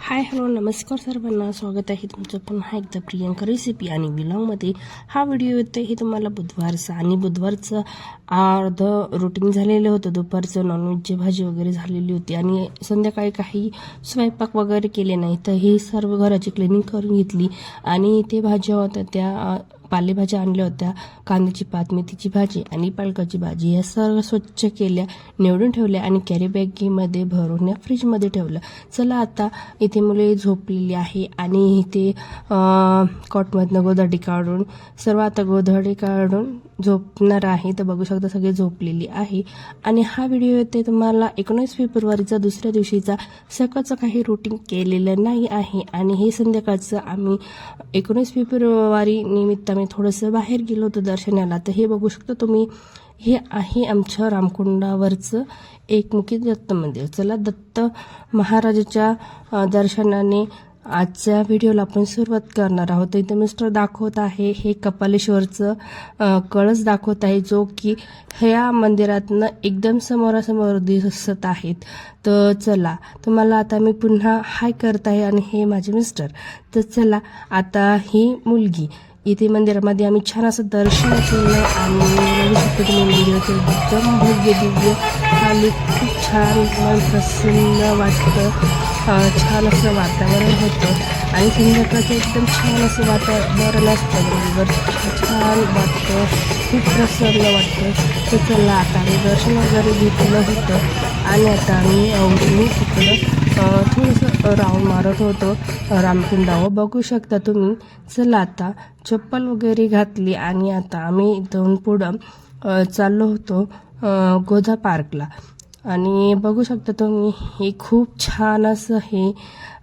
Hi hello नमस्कार सर्वांना, स्वागत आहे तुमचं पुन्हा एकदा प्रियंका रेसिपी आणि व्लॉगमध्ये. हा व्हिडिओ येतो हे तुम्हाला बुधवारचा, आणि बुधवारचं अर्ध रुटीन झालेलं होतं. दुपारचं नॉनव्हेजची भाजी वगैरे झालेली होती आणि संध्याकाळी काही स्वयंपाक वगैरे केले नाही, तर ही सर्व घराची क्लिनिंग करून घेतली. आणि ते भाज्या होत्या त्या पालेभाज्या आणल्या होत्या, कांद्याची पात, मेथीची भाजी आणि पालकाची भाजी, या सर्व स्वच्छ केल्या, निवडून ठेवल्या आणि कॅरी बॅगमध्ये भरून या फ्रीजमध्ये ठेवलं. चला आता इथे मुले झोपलेली आहे आणि इथे कॉटमधनं गोधडी काढून सर्व आता गोधडी काढून झोपणार आहे. तर बघू शकता सगळे झोपलेली आहे. आणि हा व्हिडिओ येते तुम्हाला 19 फेब्रुवारीचा दुसऱ्या दिवशीचा. सकाळचं काही रुटीन केलेलं नाही आहे आणि हे संध्याकाळचं आम्ही 19 फेब्रुवारी निमित्त आम्ही थोडंसं बाहेर गेलो होतो दर्शनाला. तर हे बघू शकता तुम्ही, हे आहे आमच्या रामकुंडावरचं एकमुखी दत्त मंदिर. चला दत्त महाराजाच्या दर्शनाने आजच्या व्हिडिओला आपण सुरुवात करणार आहोत. इथे मिस्टर दाखवत आहे हे कपालेश्वरचं कळस दाखवत आहे, जो की ह्या मंदिरातनं एकदम समोरासमोर दिसत आहेत. तर चला तुम्हाला आता मी पुन्हा हाय करत आहे आणि हे माझे मिस्टर. तर चला आता ही मुलगी इथे मंदिरामध्ये आम्ही छान असं दर्शन केलं आणि बघू शकतो तुम्ही मंदिराचं एकदम भव्य दिव्य आणि खूप छान मन प्रसन्न वाटतं. छान असं वातावरण होतं आणि संध्याकाळचं एकदम छान असं वातावरण असतं, बरोबर छान वाटतं, खूप प्रसन्न वाटतं. तर चला आता आम्ही दर्शन वगैरे घेतलं होतं आणि आता आम्ही आवडीने तिकडं थोडंसं राऊंड मारत होतो रामकुंडावर, बघू शकता तुम्ही. चला आता चप्पल वगैरे घातली आणि आता आम्ही इथून पुढं चाललो होतो गोधा पार्कला. आणि बघू शकता तुम्ही, हे खूप छान असं हे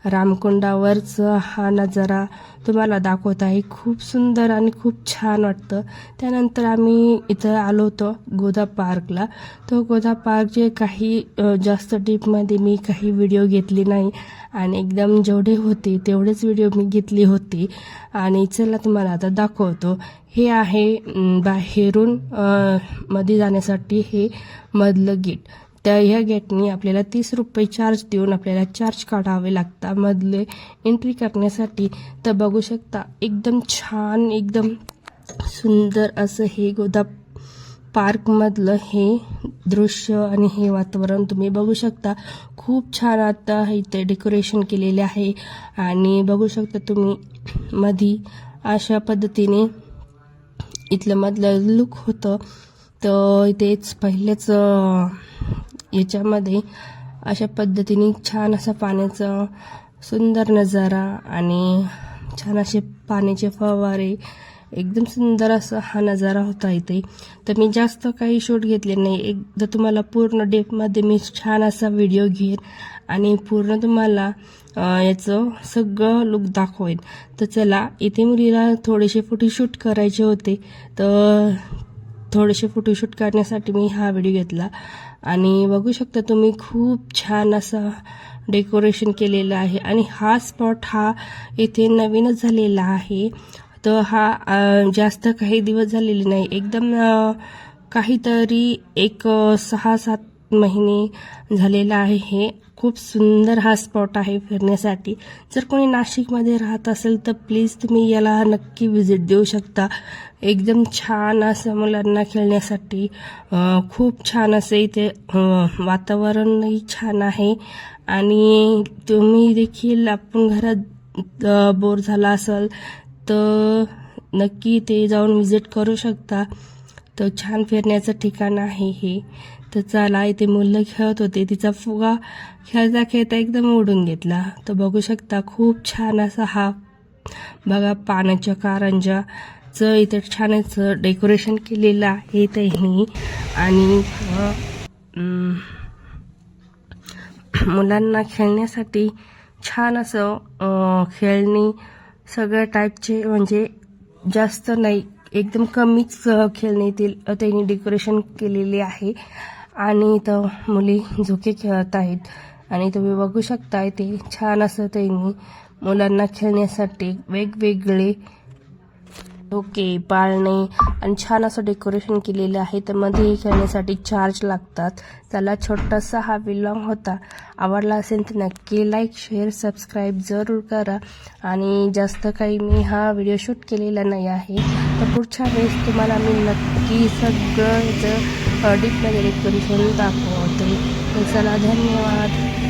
रामकुंडावरचं हा नजारा तुम्हाला दाखवत आहे. खूप सुंदर आणि खूप छान वाटतं. त्यानंतर आम्ही इथं आलो होतो गोधा पार्कला. तो गोधा पार्कचे काही जास्त डीपमध्ये मी काही व्हिडिओ घेतले नाही आणि एकदम जेवढे होते तेवढेच व्हिडिओ मी घेतली होती. आणि चला तुम्हाला आता दाखवतो. हे आहे बाहेरून मध्ये जाण्यासाठी हे मधलं गेट. त्या ह्या गेटनी आपल्याला 30 रुपये चार्ज देऊन आपल्याला चार्ज काढावे लागतात मधले एंट्री करण्यासाठी. तर बघू शकता एकदम छान, एकदम सुंदर असं हे गोधा पार्कमधलं हे दृश्य आणि हे वातावरण तुम्ही बघू शकता. खूप छान आता इथे डेकोरेशन केलेले आहे आणि बघू शकता तुम्ही मधी अशा पद्धतीने इथलं मधलं लुक होतं. तर इथेच पहिलेच याच्यामध्ये अशा पद्धतीने छान असा पाण्याचा सुंदर नजारा आणि छान असे पाण्याचे फवारे, एकदम सुंदर असा हा नजारा होता इथे. तर मी जास्त काही शूट घेतले नाही, एकदा तुम्हाला पूर्ण डेपमध्ये मी छान असा व्हिडिओ घेईन आणि पूर्ण तुम्हाला याचं सगळं लुक दाखवेन. तर चला इथे मुलीला थोडेसे फोटोशूट करायचे होते, तर थोडेसे फोटोशूट करण्यासाठी मी हा व्हिडिओ घेतला. आणि बघू शकता तुम्ही खूप छान असा डेकोरेशन केलेलं आहे आणि हा स्पॉट हा इथे नवीनच झालेला आहे. तर हा जास्त काही दिवस झालेले नाही, एकदम काहीतरी एक 6-7 महिने झालेला आहे. हे खूप सुंदर हा स्पॉट आहे फिरण्यासाठी. जर कोणी नाशिकमध्ये राहत असेल तर प्लीज तुम्ही याला नक्की व्हिजिट देऊ शकता. एकदम छान असं मुलांना खेळण्यासाठी खूप छान असं इथे वातावरणही छान आहे. आणि तुम्ही देखील आपण घरात बोर झाला असेल तर नक्की ते जाऊन व्हिजिट करू शकता. तर छान फिरण्याचं ठिकाण आहे हे. तर चला इथे मुलं खेळत होते, तिचा फुगा खेळता खेळता एकदम उडून घेतला. तर बघू शकता खूप छान असा हा बघा पाण्याच्या कारंजाचं इथे छान असं डेकोरेशन केलेलं आहे त्यांनी. आणि मुलांना खेळण्यासाठी छान असं खेळणी सगळ्या टाईपचे, म्हणजे जास्त नाही एकदम कमीच खेळणे त्यांनी डेकोरेशन केलेले आहे. आणि इथं मुली झोके खेळत आहेत आणि तुम्ही बघू शकता ते छान असं त्यांनी मुलांना खेळण्यासाठी वेगवेगळे ओके पाळणे आणि छान असं डेकोरेशन केलेलं आहे. तर मध्ये खेळण्यासाठी चार्ज लागतात. त्याला छोटासा हा व्लॉग होता. आवडला असेल तर नक्की लाईक शेअर सबस्क्राईब जरूर करा. आणि जास्त काही मी हा व्हिडिओ शूट केलेला नाही आहे. तर पुढच्या वेळेस तुम्हाला मी नक्की सगळं डीपमध्ये डेकोरेशन दाखवते. तर चला धन्यवाद.